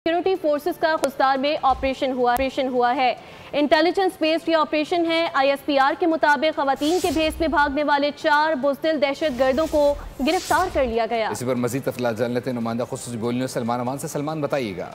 Security forces का खुस्तार में operation हुआ है। इंटेलिजेंस बेस्ड ये ऑपरेशन है। ISPR के मुताबिक खवातीन के भेस में भागने वाले 4 बुज़दिल दहशतगर्दों को गिरफ्तार कर लिया गया। इसी पर मजीद तफसीलात जान लेते हैं नुमाइंदा खुसूसी बोलने सलमान अमान से। सलमान बताइएगा।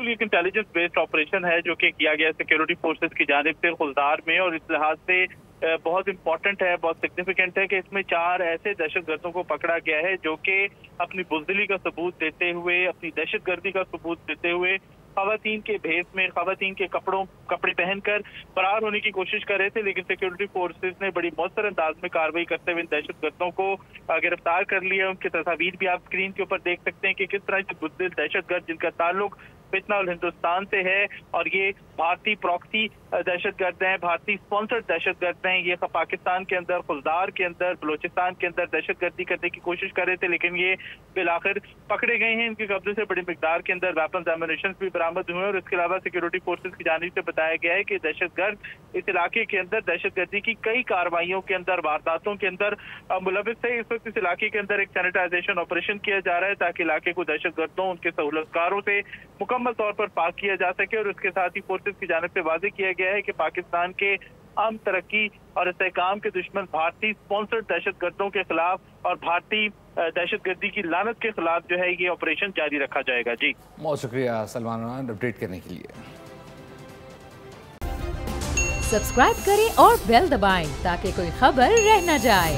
एक इंटेलिजेंस बेस्ड ऑपरेशन है जो कि किया गया सिक्योरिटी फोर्सेस की जानिब से खुलदार में, और इस लिहाज से बहुत इंपॉर्टेंट है, बहुत सिग्निफिकेंट है कि इसमें 4 ऐसे दहशतगर्दों को पकड़ा गया है जो कि अपनी बुज़दिली का सबूत देते हुए, अपनी दहशतगर्दी का सबूत देते हुए खवातीन के भेस में, खवातीन के कपड़े पहनकर फरार होने की कोशिश कर रहे थे। लेकिन सिक्योरिटी फोर्सेस ने बड़ी मौसर अंदाज में कार्रवाई करते हुए इन दहशतगर्दों को गिरफ्तार कर लिया। उनकी तस्वीर भी आप स्क्रीन के ऊपर देख सकते हैं कि किस तरह के बुज़दिल दहशतगर्द जिनका ताल्लुक फितना और हिंदुस्तान से है, और ये भारतीय प्रॉक्सी दहशतगर्द हैं, भारतीय स्पॉन्सर्ड दहशतगर्द हैं। ये पाकिस्तान के अंदर, खुलदार के अंदर, बलोचिस्तान के अंदर दहशतगर्दी करने की कोशिश कर रहे थे, लेकिन ये बिलाखिर पकड़े गए हैं। इनके कब्जे से बड़ी मिकदार के अंदर वेपन्स, एमुनिशन भी बरामद हुए। और इसके अलावा सिक्योरिटी फोर्सेस की जानिब से बताया गया है कि दहशतगर्द इस इलाके के अंदर दहशतगर्दी की कई कार्रवाइयों के अंदर, वारदातों के अंदर मुलविस है। इस वक्त इस इलाके के अंदर एक सैनिटाइजेशन ऑपरेशन किया जा रहा है ताकि इलाके को दहशतगर्दों, उनके सहूलतकारों से मुकम्मल तौर पर पाक किया जा सके। और इसके साथ ही फोर्सेस की जानिब से वाज़ेह किया गया है कि पाकिस्तान के आम तरक्की और इस्तेहकाम के दुश्मन भारतीय स्पॉन्सर्ड दहशतगर्दों के खिलाफ और भारतीय दहशतगर्दी की लानत के खिलाफ जो है ये ऑपरेशन जारी रखा जाएगा। जी बहुत शुक्रिया सलमान अपडेट करने के लिए। सब्सक्राइब करें और बेल दबाएं ताकि कोई खबर रह न जाए।